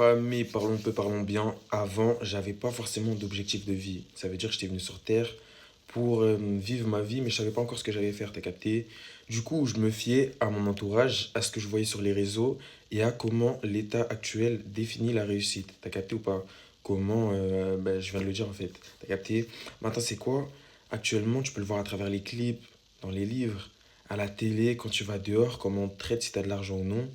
famille, parlons peu, parlons bien. Avant, j'avais pas forcément d'objectif de vie. Ça veut dire que j'étais venu sur Terre pour vivre ma vie, mais je savais pas encore ce que j'allais faire, t'as capté? Du coup, je me fiais à mon entourage, à ce que je voyais sur les réseaux et à comment l'état actuel définit la réussite. T'as capté ou pas? Comment, ben, je viens de le dire en fait. T'as capté? Maintenant, c'est quoi? Actuellement, tu peux le voir à travers les clips, dans les livres, à la télé, quand tu vas dehors, comment on te traite si t'as de l'argent ou non.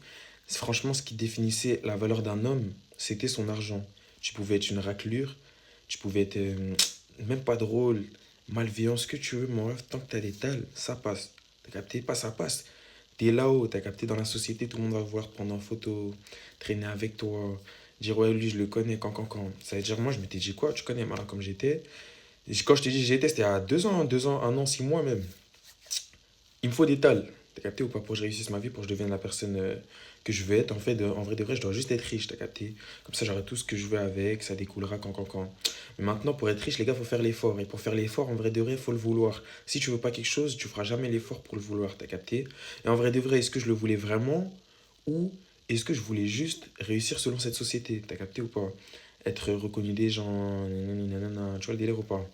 C'est franchement ce qui définissait la valeur d'un homme, c'était son argent. Tu pouvais être une raclure, tu pouvais être même pas drôle, malveillant, ce que tu veux, mon ref, tant que t'as des tales, ça passe. T'as capté? Pas ça passe. T'es là-haut, t'as capté dans la société, tout le monde va voir prendre en photo, traîner avec toi, dire ouais, lui je le connais, quand. Ça veut dire, moi je m'étais dit quoi, tu connais, malin comme j'étais. Et quand je t'ai dit j'étais, c'était à 2 ans, 1 an, 6 mois même. Il me faut des tales. T'as capté ou pas pour que je réussisse ma vie, pour que je devienne la personne que je veux être. En fait, en vrai de vrai, je dois juste être riche, t'as capté. Comme ça, j'aurai tout ce que je veux avec, ça découlera quand. Mais maintenant, pour être riche, les gars, faut faire l'effort. Et pour faire l'effort, en vrai de vrai, faut le vouloir. Si tu veux pas quelque chose, tu feras jamais l'effort pour le vouloir, t'as capté. Et en vrai de vrai, est-ce que je le voulais vraiment ou est-ce que je voulais juste réussir selon cette société, t'as capté ou pas? Être reconnu des gens, nanani, nanana, tu vois le délire ou pas?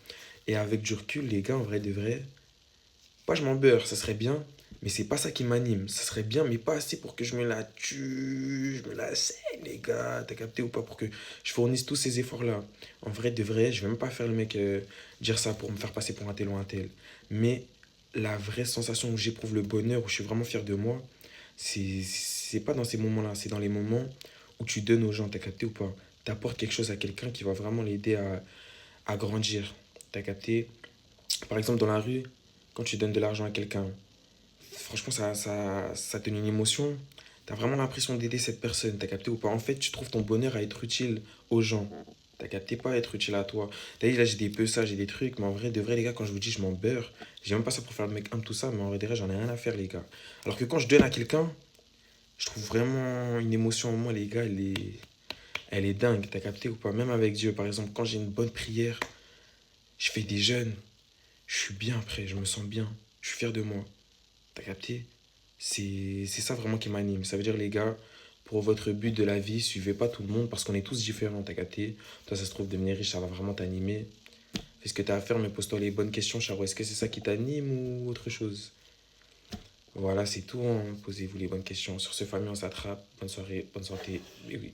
Et avec du recul, les gars, en vrai de vrai, pas je m'en beurre, ça serait bien, mais c'est pas ça qui m'anime. Ça serait bien, mais pas assez pour que je me la tue, je me la saigne, les gars. T'as capté ou pas? Pour que je fournisse tous ces efforts-là. En vrai, de vrai, je vais même pas faire le mec dire ça pour me faire passer pour un tel ou un tel. Mais la vraie sensation où j'éprouve le bonheur, où je suis vraiment fier de moi, c'est pas dans ces moments-là, c'est dans les moments où tu donnes aux gens, t'as capté ou pas? T'apportes quelque chose à quelqu'un qui va vraiment l'aider à grandir. T'as capté? Par exemple, dans la rue, quand tu donnes de l'argent à quelqu'un, franchement, ça te donne une émotion. T'as vraiment l'impression d'aider cette personne, t'as capté ou pas? En fait, tu trouves ton bonheur à être utile aux gens. T'as capté pas à être utile à toi. T'as dit là, j'ai des peu ça, j'ai des trucs, mais en vrai, de vrai, les gars, quand je vous dis je m'en beurre, j'ai même pas ça pour faire le mec homme, tout ça, mais en vrai, de vrai, j'en ai rien à faire, les gars. Alors que quand je donne à quelqu'un, je trouve vraiment une émotion en moi, les gars, elle est dingue, t'as capté ou pas? Même avec Dieu, par exemple, quand j'ai une bonne prière, je fais des jeûnes, je suis bien après, je me sens bien, je suis fier de moi. T'as capté? C'est ça vraiment qui m'anime. Ça veut dire, les gars, pour votre but de la vie, suivez pas tout le monde parce qu'on est tous différents, t'as capté? Toi, ça se trouve, devenir riche, ça va vraiment t'animer. Fais ce que t'as à faire, mais pose-toi les bonnes questions, Charo. Est-ce que c'est ça qui t'anime ou autre chose? Voilà, c'est tout, hein. Posez-vous les bonnes questions. Sur ce, famille, on s'attrape. Bonne soirée, bonne santé. Oui, oui.